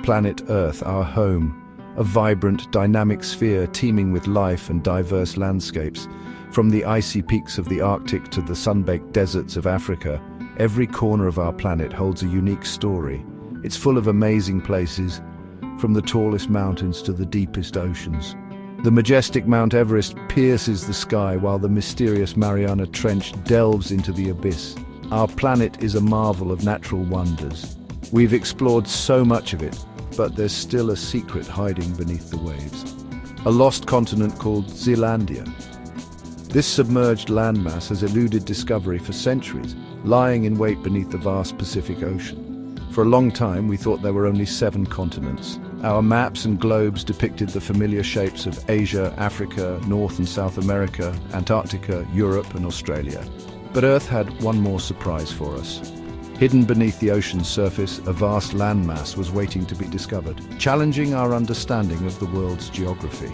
Planet Earth, our home, a vibrant, dynamic sphere teeming with life and diverse landscapes. From the icy peaks of the Arctic to the sun-baked deserts of Africa, every corner of our planet holds a unique story. It's full of amazing places, from the tallest mountains to the deepest oceans. The majestic Mount Everest pierces the sky while the mysterious Mariana Trench delves into the abyss. Our planet is a marvel of natural wonders. We've explored so much of it, but there's still a secret hiding beneath the waves. A lost continent called Zealandia. This submerged landmass has eluded discovery for centuries, lying in wait beneath the vast Pacific Ocean. For a long time, we thought there were only 7 continents. Our maps and globes depicted the familiar shapes of Asia, Africa, North and South America, Antarctica, Europe and Australia. But Earth had one more surprise for us. Hidden beneath the ocean's surface, a vast landmass was waiting to be discovered, challenging our understanding of the world's geography.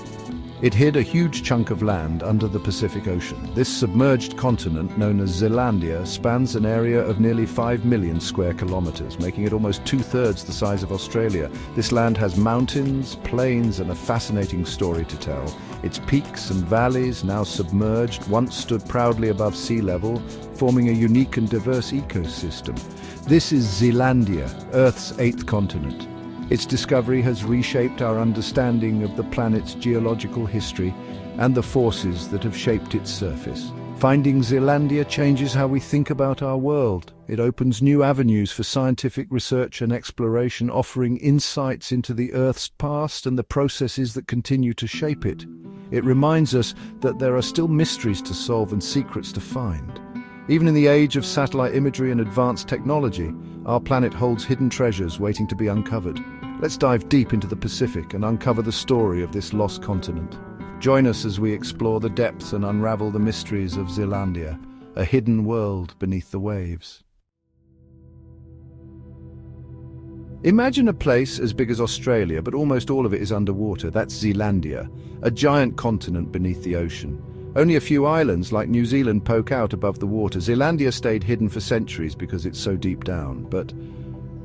It hid a huge chunk of land under the Pacific Ocean. This submerged continent, known as Zealandia, spans an area of nearly 5 million square kilometers, making it almost 2/3 the size of Australia. This land has mountains, plains, and a fascinating story to tell. Its peaks and valleys, now submerged, once stood proudly above sea level, forming a unique and diverse ecosystem. This is Zealandia, Earth's 8th continent. Its discovery has reshaped our understanding of the planet's geological history and the forces that have shaped its surface. Finding Zealandia changes how we think about our world. It opens new avenues for scientific research and exploration, offering insights into the Earth's past and the processes that continue to shape it. It reminds us that there are still mysteries to solve and secrets to find. Even in the age of satellite imagery and advanced technology, our planet holds hidden treasures waiting to be uncovered. Let's dive deep into the Pacific and uncover the story of this lost continent. Join us as we explore the depths and unravel the mysteries of Zealandia, a hidden world beneath the waves. Imagine a place as big as Australia, but almost all of it is underwater. That's Zealandia, a giant continent beneath the ocean. Only a few islands like New Zealand poke out above the water. Zealandia stayed hidden for centuries because it's so deep down, but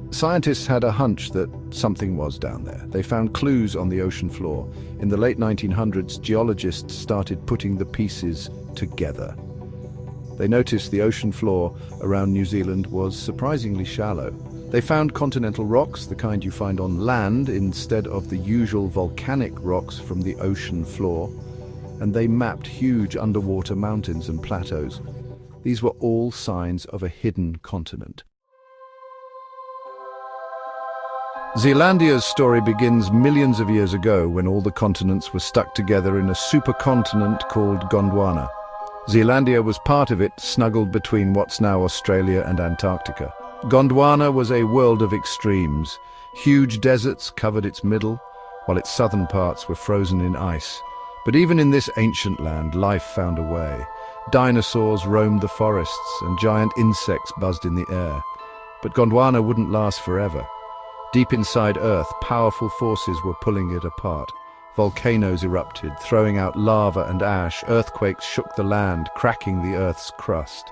scientists had a hunch that something was down there. They found clues on the ocean floor. In the late 1900s, geologists started putting the pieces together. They noticed the ocean floor around New Zealand was surprisingly shallow. They found continental rocks, the kind you find on land, instead of the usual volcanic rocks from the ocean floor. And they mapped huge underwater mountains and plateaus. These were all signs of a hidden continent. Zealandia's story begins millions of years ago when all the continents were stuck together in a supercontinent called Gondwana. Zealandia was part of it, snuggled between what's now Australia and Antarctica. Gondwana was a world of extremes. Huge deserts covered its middle, while its southern parts were frozen in ice. But even in this ancient land, life found a way. Dinosaurs roamed the forests and giant insects buzzed in the air. But Gondwana wouldn't last forever. Deep inside Earth, powerful forces were pulling it apart. Volcanoes erupted, throwing out lava and ash. Earthquakes shook the land, cracking the Earth's crust.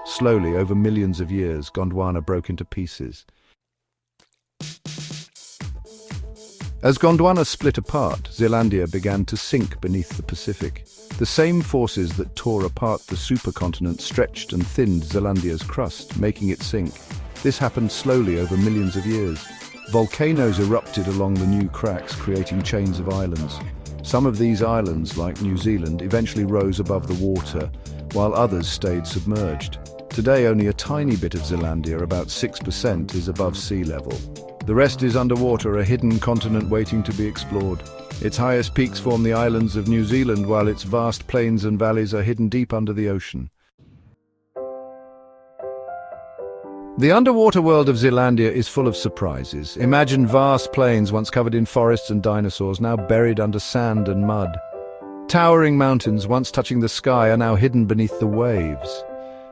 Slowly, over millions of years, Gondwana broke into pieces. As Gondwana split apart, Zealandia began to sink beneath the Pacific. The same forces that tore apart the supercontinent stretched and thinned Zealandia's crust, making it sink. This happened slowly over millions of years. Volcanoes erupted along the new cracks, creating chains of islands. Some of these islands, like New Zealand, eventually rose above the water, while others stayed submerged. Today, only a tiny bit of Zealandia, about 6%, is above sea level. The rest is underwater, a hidden continent waiting to be explored. Its highest peaks form the islands of New Zealand, while its vast plains and valleys are hidden deep under the ocean. The underwater world of Zealandia is full of surprises. Imagine vast plains once covered in forests and dinosaurs, now buried under sand and mud. Towering mountains once touching the sky are now hidden beneath the waves.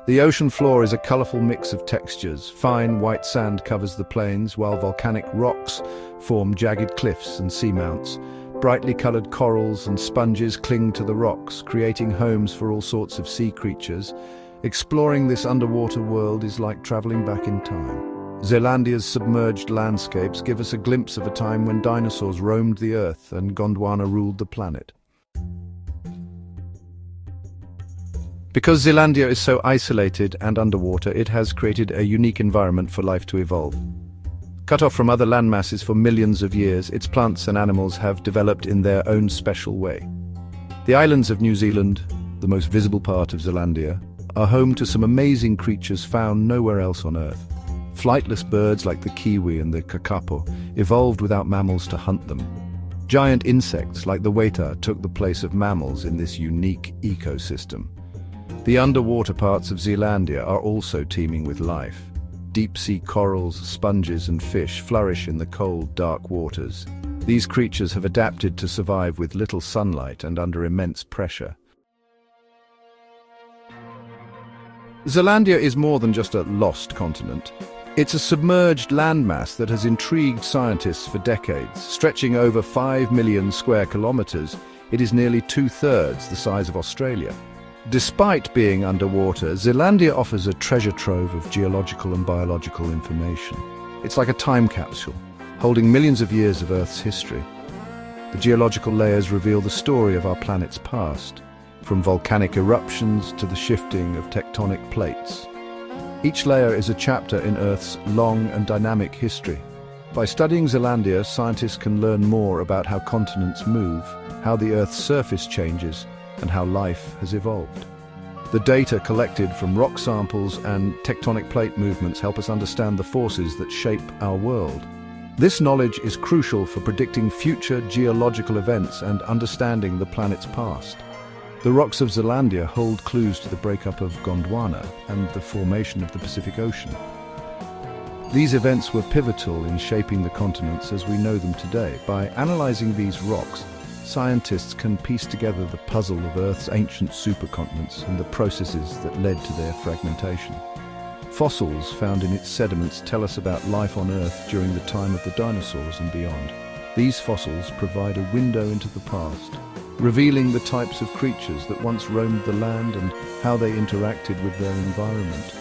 The ocean floor is a colorful mix of textures. Fine white sand covers the plains, while volcanic rocks form jagged cliffs and seamounts. Brightly colored corals and sponges cling to the rocks, creating homes for all sorts of sea creatures. Exploring this underwater world is like traveling back in time. Zealandia's submerged landscapes give us a glimpse of a time when dinosaurs roamed the Earth and Gondwana ruled the planet. Because Zealandia is so isolated and underwater, it has created a unique environment for life to evolve. Cut off from other landmasses for millions of years, its plants and animals have developed in their own special way. The islands of New Zealand, the most visible part of Zealandia, are home to some amazing creatures found nowhere else on Earth. Flightless birds like the kiwi and the kakapo evolved without mammals to hunt them. Giant insects like the weta took the place of mammals in this unique ecosystem. The underwater parts of Zealandia are also teeming with life. Deep-sea corals, sponges and fish flourish in the cold, dark waters. These creatures have adapted to survive with little sunlight and under immense pressure. Zealandia is more than just a lost continent. It's a submerged landmass that has intrigued scientists for decades. Stretching over 5 million square kilometers, it is nearly two-thirds the size of Australia. Despite being underwater, Zealandia offers a treasure trove of geological and biological information. It's like a time capsule, holding millions of years of Earth's history. The geological layers reveal the story of our planet's past, from volcanic eruptions to the shifting of tectonic plates. Each layer is a chapter in Earth's long and dynamic history. By studying Zealandia, scientists can learn more about how continents move, how the Earth's surface changes, and how life has evolved. The data collected from rock samples and tectonic plate movements help us understand the forces that shape our world. This knowledge is crucial for predicting future geological events and understanding the planet's past. The rocks of Zealandia hold clues to the breakup of Gondwana and the formation of the Pacific Ocean. These events were pivotal in shaping the continents as we know them today. By analyzing these rocks, scientists can piece together the puzzle of Earth's ancient supercontinents and the processes that led to their fragmentation. Fossils found in its sediments tell us about life on Earth during the time of the dinosaurs and beyond. These fossils provide a window into the past, revealing the types of creatures that once roamed the land and how they interacted with their environment.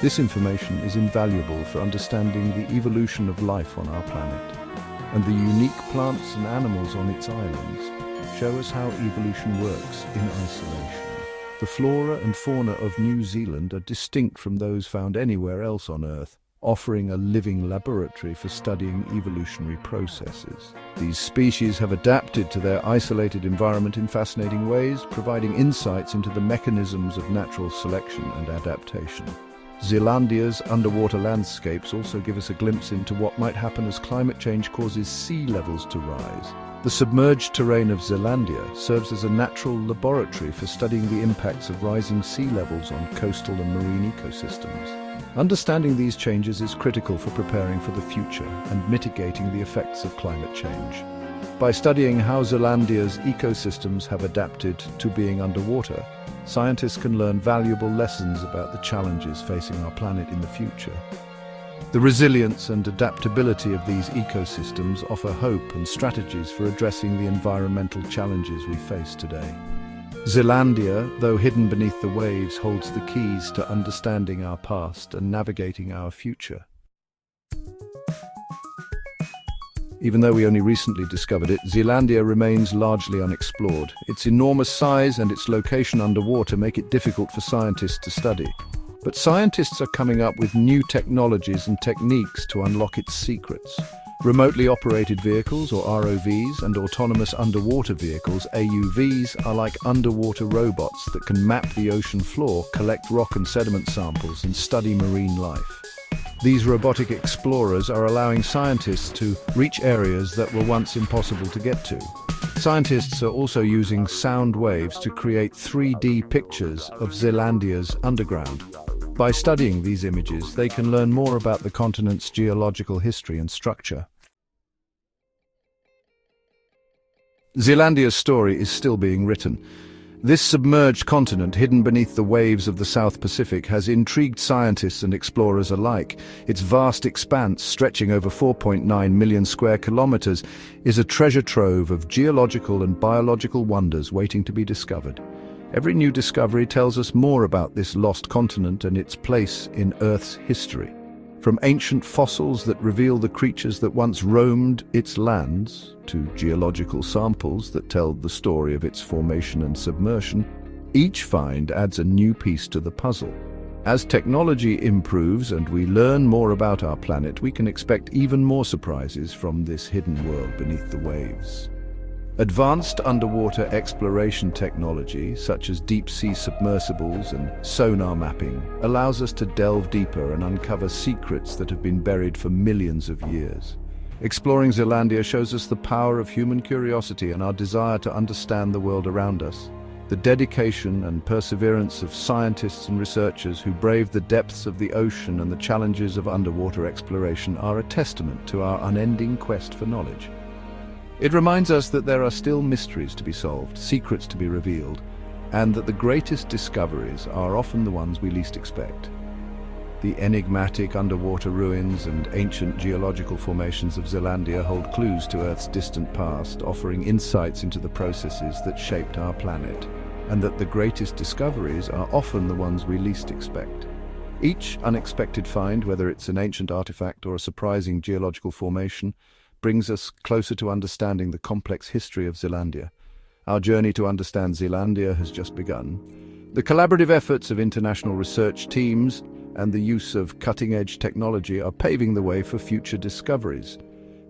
This information is invaluable for understanding the evolution of life on our planet, and the unique plants and animals on its islands show us how evolution works in isolation. The flora and fauna of New Zealand are distinct from those found anywhere else on Earth, offering a living laboratory for studying evolutionary processes. These species have adapted to their isolated environment in fascinating ways, providing insights into the mechanisms of natural selection and adaptation. Zealandia's underwater landscapes also give us a glimpse into what might happen as climate change causes sea levels to rise. The submerged terrain of Zealandia serves as a natural laboratory for studying the impacts of rising sea levels on coastal and marine ecosystems. Understanding these changes is critical for preparing for the future and mitigating the effects of climate change. By studying how Zealandia's ecosystems have adapted to being underwater, scientists can learn valuable lessons about the challenges facing our planet in the future. The resilience and adaptability of these ecosystems offer hope and strategies for addressing the environmental challenges we face today. Zealandia, though hidden beneath the waves, holds the keys to understanding our past and navigating our future. Even though we only recently discovered it, Zealandia remains largely unexplored. Its enormous size and its location underwater make it difficult for scientists to study. But scientists are coming up with new technologies and techniques to unlock its secrets. Remotely operated vehicles, or ROVs, and autonomous underwater vehicles, AUVs, are like underwater robots that can map the ocean floor, collect rock and sediment samples, and study marine life. These robotic explorers are allowing scientists to reach areas that were once impossible to get to. Scientists are also using sound waves to create 3D pictures of Zealandia's underground. By studying these images, they can learn more about the continent's geological history and structure. Zealandia's story is still being written. This submerged continent, hidden beneath the waves of the South Pacific, has intrigued scientists and explorers alike. Its vast expanse, stretching over 4.9 million square kilometers, is a treasure trove of geological and biological wonders waiting to be discovered. Every new discovery tells us more about this lost continent and its place in Earth's history. From ancient fossils that reveal the creatures that once roamed its lands, to geological samples that tell the story of its formation and submersion, each find adds a new piece to the puzzle. As technology improves and we learn more about our planet, we can expect even more surprises from this hidden world beneath the waves. Advanced underwater exploration technology, such as deep-sea submersibles and sonar mapping, allows us to delve deeper and uncover secrets that have been buried for millions of years. Exploring Zealandia shows us the power of human curiosity and our desire to understand the world around us. The dedication and perseverance of scientists and researchers who brave the depths of the ocean and the challenges of underwater exploration are a testament to our unending quest for knowledge. It reminds us that there are still mysteries to be solved, secrets to be revealed, and that the greatest discoveries are often the ones we least expect. The enigmatic underwater ruins and ancient geological formations of Zealandia hold clues to Earth's distant past, offering insights into the processes that shaped our planet, and that the greatest discoveries are often the ones we least expect. Each unexpected find, whether it's an ancient artifact or a surprising geological formation, brings us closer to understanding the complex history of Zealandia. Our journey to understand Zealandia has just begun. The collaborative efforts of international research teams and the use of cutting-edge technology are paving the way for future discoveries.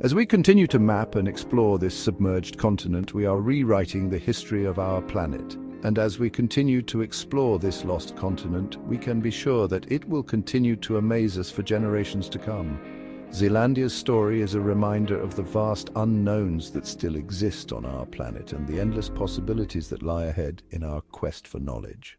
As we continue to map and explore this submerged continent, we are rewriting the history of our planet. And as we continue to explore this lost continent, we can be sure that it will continue to amaze us for generations to come. Zealandia's story is a reminder of the vast unknowns that still exist on our planet and the endless possibilities that lie ahead in our quest for knowledge.